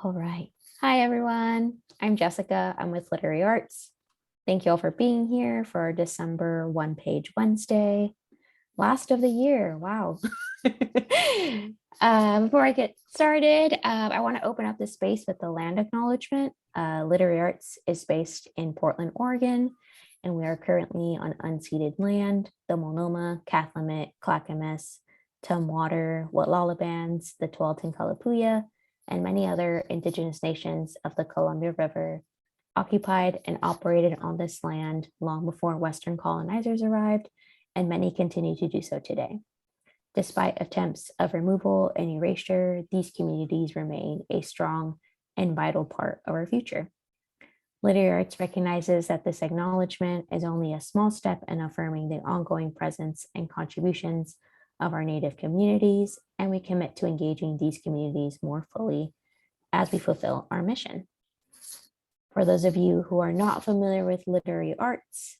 All right. Hi, everyone. I'm Jessica. I'm with Literary Arts. Thank you all for being here for our December One Page Wednesday, last of the year. Wow. Before I get started, I want to open up the space with the land acknowledgement. Literary Arts is based in Portland, Oregon, and we are currently on unceded land, the Multnomah, Cathlamet, Clackamas, Tumwater, Wet'lalabands, the Tualatin Kalapuya, and many other indigenous nations of the Columbia River occupied and operated on this land long before Western colonizers arrived, and many continue to do so today. Despite attempts of removal and erasure, these communities remain a strong and vital part of our future. Literary Arts recognizes that this acknowledgement is only a small step in affirming the ongoing presence and contributions of our Native communities, and we commit to engaging these communities more fully as we fulfill our mission. For those of you who are not familiar with Literary Arts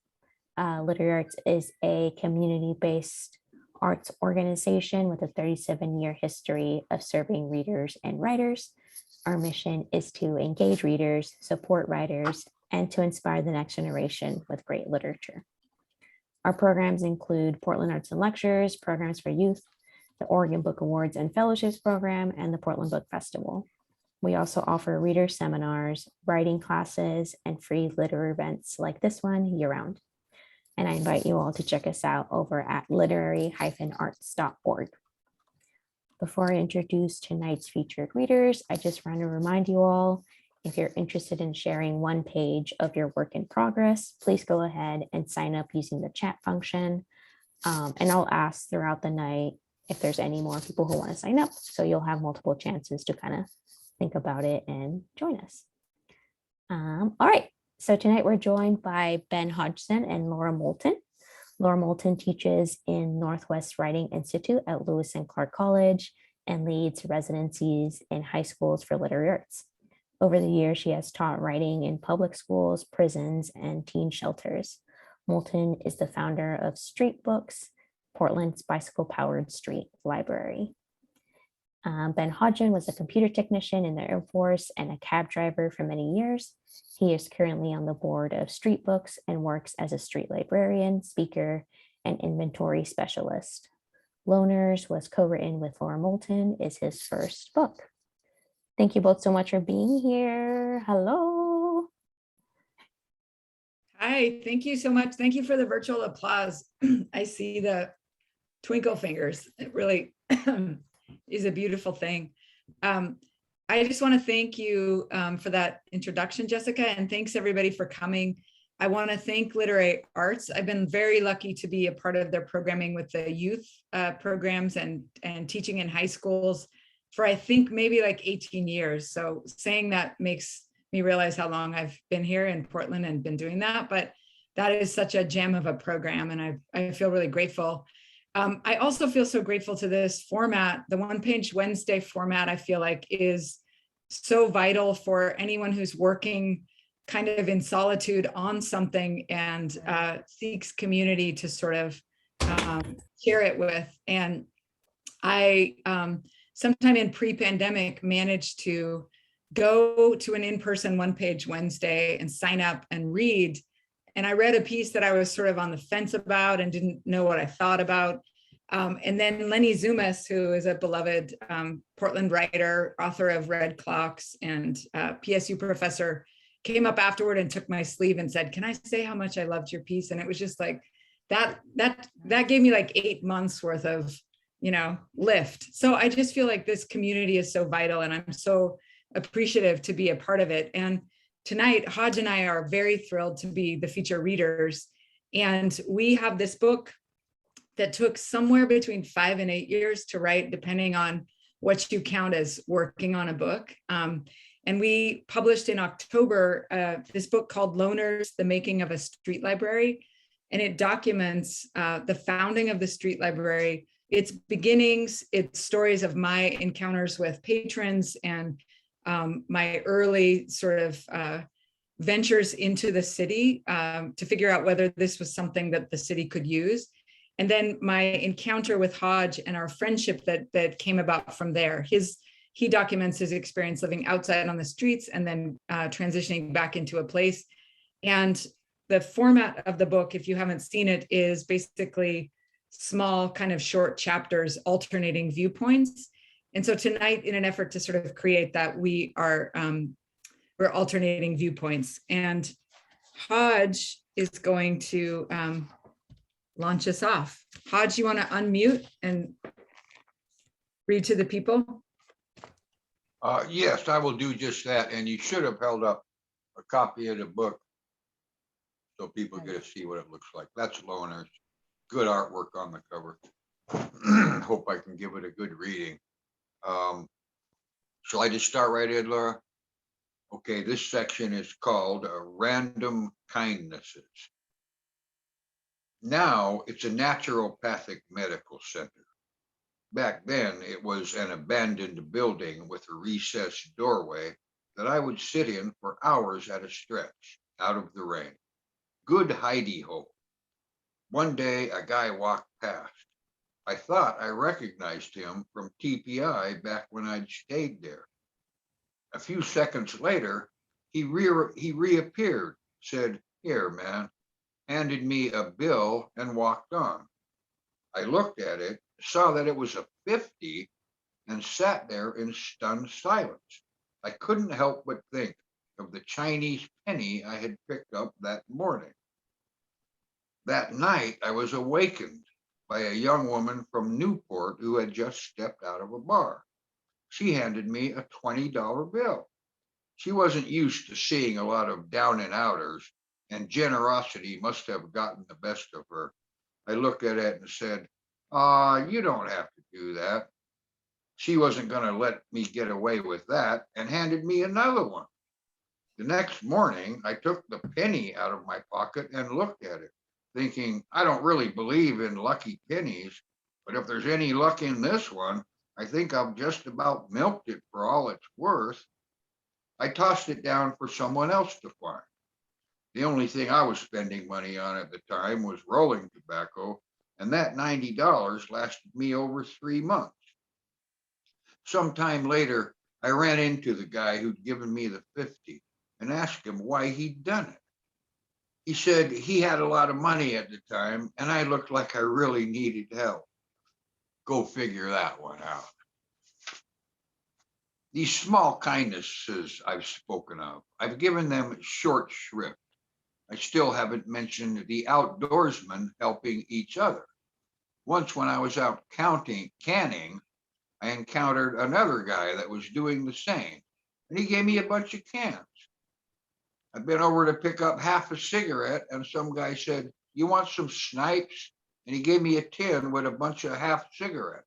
is a community-based arts organization with a 37-year history of serving readers and writers. Our mission is to engage readers, support writers, and to inspire the next generation with great literature. Our programs include Portland Arts and Lectures, programs for youth, the Oregon Book Awards and Fellowships Program, and the Portland Book Festival. We also offer reader seminars, writing classes, and free literary events like this one year-round. And I invite you all to check us out over at literary-arts.org. Before I introduce tonight's featured readers, I just want to remind you all, if you're interested in sharing one page of your work in progress, please go ahead and sign up using the chat function. And I'll ask throughout the night if there's any more people who want to sign up. So you'll have multiple chances to kind of think about it and join us. All right. So tonight we're joined by Ben Hodgson and Laura Moulton. Laura Moulton teaches in Northwest Writing Institute at Lewis and Clark College and leads residencies in high schools for literary arts. Over the years, she has taught writing in public schools, prisons, and teen shelters. Moulton is the founder of Street Books, Portland's bicycle-powered street library. Ben Hodgson was a computer technician in the Air Force and a cab driver for many years. He is currently on the board of Street Books and works as a street librarian, speaker, and inventory specialist. Loners was co-written with Laura Moulton, is his first book. Thank you both so much for being here. Hello. Hi, thank you so much. Thank you for the virtual applause. I see the twinkle fingers. It really is a beautiful thing. I just want to thank you for that introduction, Jessica, and thanks everybody for coming. I want to thank Literary Arts. I've been very lucky to be a part of their programming with the youth programs and teaching in high schools for I think maybe like 18 years. So saying that makes me realize how long I've been here in Portland and been doing that, but that is such a gem of a program and I feel really grateful. I also feel so grateful to this format. The One Page Wednesday format, I feel like is so vital for anyone who's working kind of in solitude on something and seeks community to sort of share it with. And I, sometime in pre-pandemic, managed to go to an in-person One Page Wednesday and sign up and read. And I read a piece that I was sort of on the fence about and didn't know what I thought about. And then Lenny Zumas, who is a beloved Portland writer, author of Red Clocks and PSU professor, came up afterward and took my sleeve and said, "Can I say how much I loved your piece?" And it was just like, that gave me like 8 months worth of, lift. So I just feel like this community is so vital and I'm so appreciative to be a part of it. And tonight, Hodge and I are very thrilled to be the feature readers. And we have this book that took somewhere between 5 and 8 years to write, depending on what you count as working on a book. And we published in October this book called Loners, The Making of a Street Library. And it documents the founding of the street library, its beginnings, its stories of my encounters with patrons and my early sort of ventures into the city to figure out whether this was something that the city could use. And then my encounter with Hodge and our friendship that came about from there. His he documents his experience living outside on the streets and then transitioning back into a place. And the format of the book, if you haven't seen it, is basically small kind of short chapters alternating viewpoints. And so tonight, in an effort to sort of create that, we're alternating viewpoints. And Hodge is going to launch us off. Hodge, you want to unmute and read to the people? Yes, I will do just that. And you should have held up a copy of the book so people get to see what it looks like. That's Loner's. Good artwork on the cover. Hope I can give it a good reading. Shall I just start right in, Laura? Okay, this section is called Random Kindnesses. Now it's a naturopathic medical center. Back then, it was an abandoned building with a recessed doorway that I would sit in for hours at a stretch, out of the rain. Good hidey-hole. One day, a guy walked past. I thought I recognized him from TPI back when I'd stayed there. A few seconds later, he reappeared, said, "Here, man," handed me a bill and walked on. I looked at it, saw that it was a 50, and sat there in stunned silence. I couldn't help but think of the Chinese penny I had picked up that morning. That night, I was awakened by a young woman from Newport who had just stepped out of a bar. She handed me a $20 bill. She wasn't used to seeing a lot of down and outers, and generosity must have gotten the best of her. I looked at it and said, you don't have to do that." She wasn't going to let me get away with that and handed me another one. The next morning, I took the penny out of my pocket and looked at it, thinking, I don't really believe in lucky pennies, but if there's any luck in this one, I think I've just about milked it for all it's worth. I tossed it down for someone else to find. The only thing I was spending money on at the time was rolling tobacco, and that $90 lasted me over 3 months. Sometime later, I ran into the guy who'd given me the 50 and asked him why he'd done it. He said he had a lot of money at the time, and I looked like I really needed help. Go figure that one out. These small kindnesses I've spoken of, I've given them short shrift. I still haven't mentioned the outdoorsmen helping each other. Once when I was out canning, I encountered another guy that was doing the same, and he gave me a bunch of cans. I've been over to pick up half a cigarette, and some guy said, "You want some snipes?" And he gave me a tin with a bunch of half cigarettes.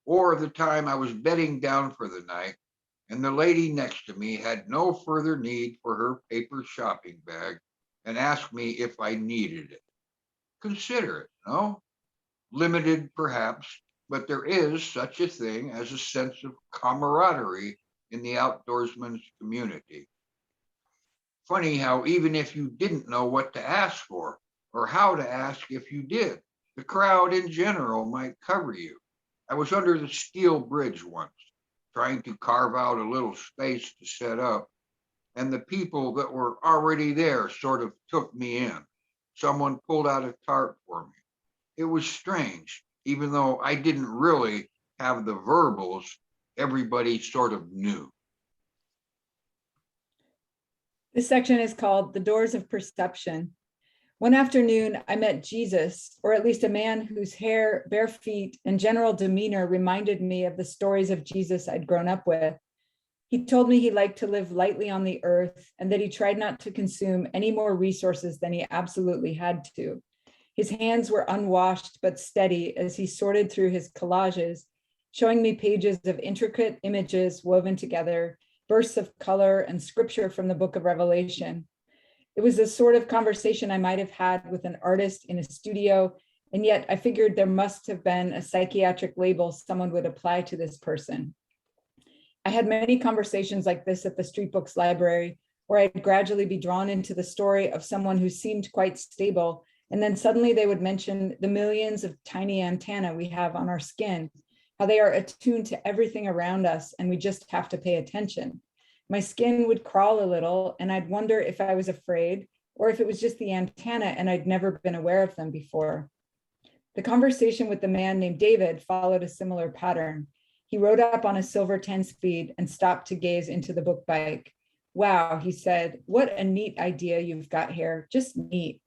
Or the time I was bedding down for the night, and the lady next to me had no further need for her paper shopping bag and asked me if I needed it. Considerate, no? Limited, perhaps, but there is such a thing as a sense of camaraderie in the outdoorsman's community. Funny how even if you didn't know what to ask for or how to ask if you did, the crowd in general might cover you. I was under the steel bridge once, trying to carve out a little space to set up, and the people that were already there sort of took me in. Someone pulled out a tarp for me. It was strange, even though I didn't really have the verbals, everybody sort of knew. This section is called The Doors of Perception. One afternoon, I met Jesus, or at least a man whose hair, bare feet, and general demeanor reminded me of the stories of Jesus I'd grown up with. He told me he liked to live lightly on the earth and that he tried not to consume any more resources than he absolutely had to. His hands were unwashed but steady as he sorted through his collages, showing me pages of intricate images woven together, bursts of color, and scripture from the book of Revelation. It was the sort of conversation I might have had with an artist in a studio, and yet I figured there must have been a psychiatric label someone would apply to this person. I had many conversations like this at the Street Books Library, where I'd gradually be drawn into the story of someone who seemed quite stable, and then suddenly they would mention the millions of tiny antennae we have on our skin, how they are attuned to everything around us and we just have to pay attention. My skin would crawl a little and I'd wonder if I was afraid or if it was just the antenna and I'd never been aware of them before. The conversation with the man named David followed a similar pattern. He rode up on a silver 10-speed and stopped to gaze into the book bike. Wow, he said, what a neat idea you've got here, just neat.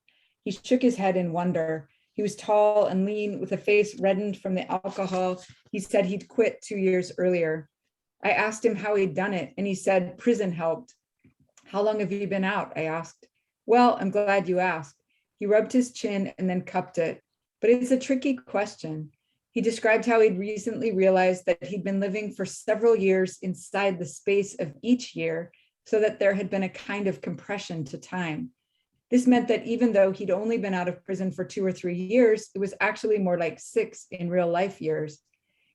He shook his head in wonder. He was tall and lean with a face reddened from the alcohol. He said he'd quit 2 years earlier. I asked him how he'd done it and he said, prison helped. How long have you been out? I asked. Well, I'm glad you asked. He rubbed his chin and then cupped it. But it's a tricky question. He described how he'd recently realized that he'd been living for several years inside the space of each year, so that there had been a kind of compression to time. This meant that even though he'd only been out of prison for 2 or 3 years, it was actually more like 6 in real life years.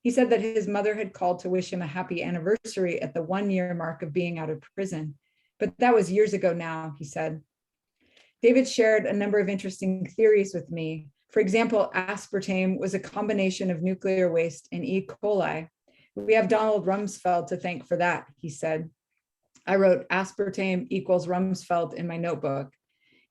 He said that his mother had called to wish him a happy anniversary at the 1-year mark of being out of prison. But that was years ago now, he said. David shared a number of interesting theories with me. For example, aspartame was a combination of nuclear waste and E. coli. We have Donald Rumsfeld to thank for that, he said. I wrote aspartame equals Rumsfeld in my notebook.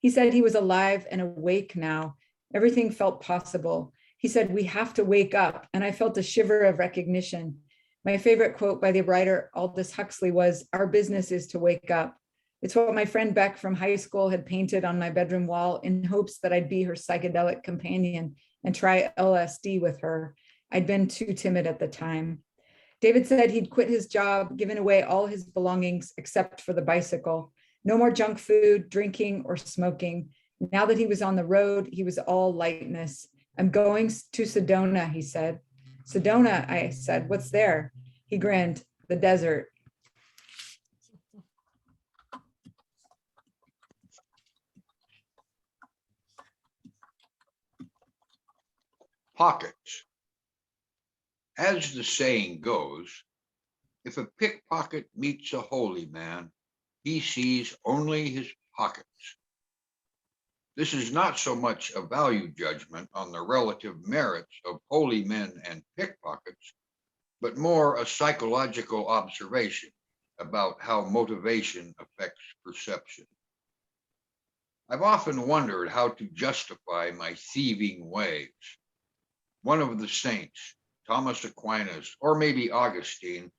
He said he was alive and awake now. Everything felt possible. He said, we have to wake up. And I felt a shiver of recognition. My favorite quote by the writer Aldous Huxley was, our business is to wake up. It's what my friend Beck from high school had painted on my bedroom wall in hopes that I'd be her psychedelic companion and try LSD with her. I'd been too timid at the time. David said he'd quit his job, given away all his belongings except for the bicycle. No more junk food, drinking, or smoking. Now that he was on the road, he was all lightness. I'm going to Sedona, he said. Sedona, I said, what's there? He grinned, the desert. Pockets. As the saying goes, if a pickpocket meets a holy man, he sees only his pockets. This is not so much a value judgment on the relative merits of holy men and pickpockets, but more a psychological observation about how motivation affects perception. I've often wondered how to justify my thieving ways. One of the saints, Thomas Aquinas, or maybe Augustine,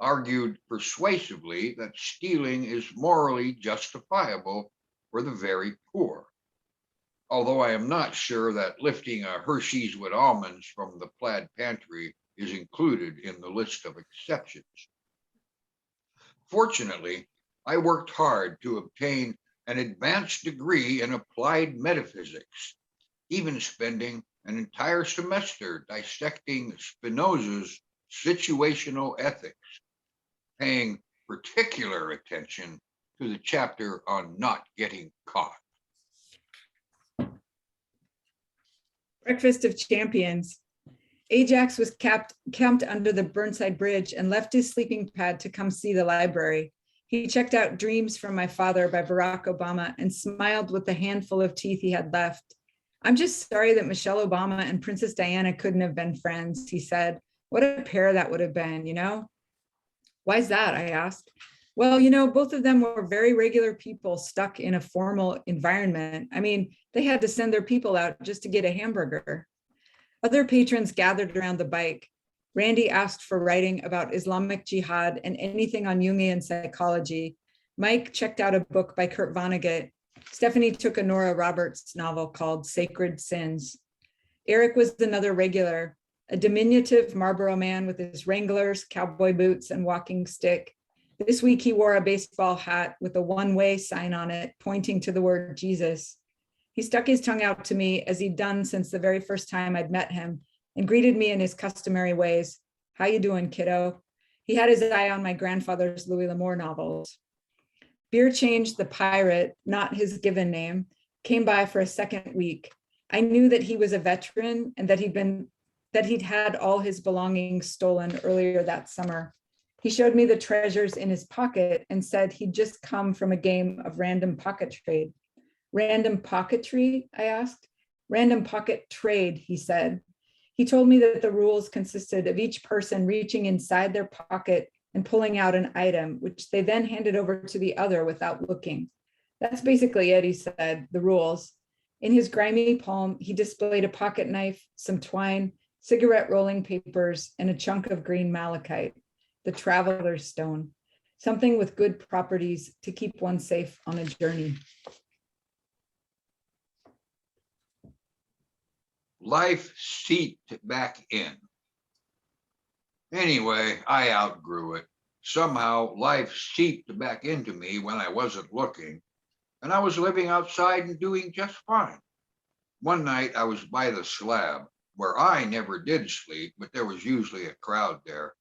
argued persuasively that stealing is morally justifiable for the very poor. Although I am not sure that lifting a Hershey's with almonds from the plaid pantry is included in the list of exceptions. Fortunately, I worked hard to obtain an advanced degree in applied metaphysics, even spending an entire semester dissecting Spinoza's situational ethics, paying particular attention to the chapter on not getting caught. Breakfast of Champions. Ajax was camped under the Burnside Bridge and left his sleeping pad to come see the library. He checked out Dreams from My Father by Barack Obama and smiled with the handful of teeth he had left. I'm just sorry that Michelle Obama and Princess Diana couldn't have been friends, he said. What a pair that would have been, you know? Why's that? I asked. Well, you know, both of them were very regular people stuck in a formal environment. I mean, they had to send their people out just to get a hamburger. Other patrons gathered around the bike. Randy asked for writing about Islamic jihad and anything on Jungian psychology. Mike checked out a book by Kurt Vonnegut. Stephanie took a Nora Roberts novel called Sacred Sins. Eric was another regular, a diminutive Marlboro man with his Wranglers, cowboy boots, and walking stick. This week he wore a baseball hat with a one-way sign on it, pointing to the word Jesus. He stuck his tongue out to me, as he'd done since the very first time I'd met him, and greeted me in his customary ways. How you doing, kiddo? He had his eye on my grandfather's Louis L'Amour novels. Beer Change the Pirate, not his given name, came by for a second week. I knew that he was a veteran and that he'd had all his belongings stolen earlier that summer. He showed me the treasures in his pocket and said he'd just come from a game of random pocket trade. Random pocketry? I asked. Random pocket trade, he said. He told me that the rules consisted of each person reaching inside their pocket and pulling out an item, which they then handed over to the other without looking. That's basically it, he said, the rules. In his grimy palm, he displayed a pocket knife, some twine, cigarette rolling papers, and a chunk of green malachite, the traveler's stone, something with good properties to keep one safe on a journey. Life seeped back in. Anyway, I outgrew it. Somehow life seeped back into me when I wasn't looking, and I was living outside and doing just fine. One night I was by the slab, where I never did sleep, but there was usually a crowd there,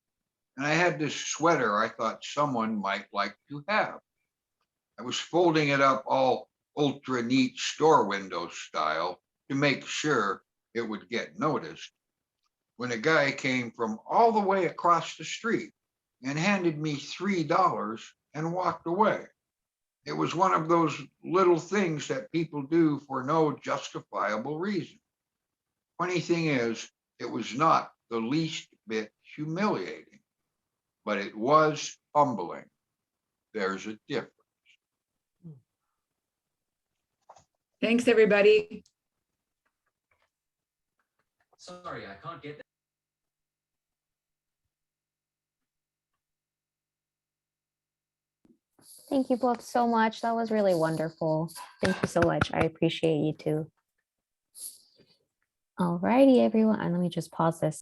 and I had this sweater I thought someone might like to have. I was folding it up all ultra neat store window style to make sure it would get noticed, when a guy came from all the way across the street and handed me $3 and walked away. It was one of those little things that people do for no justifiable reason. Funny thing is, it was not the least bit humiliating, but it was humbling. There's a difference. Thanks, everybody. Sorry, I can't get that. Thank you both so much. That was really wonderful. Thank you so much. I appreciate you too. All righty, everyone. And let me just pause this.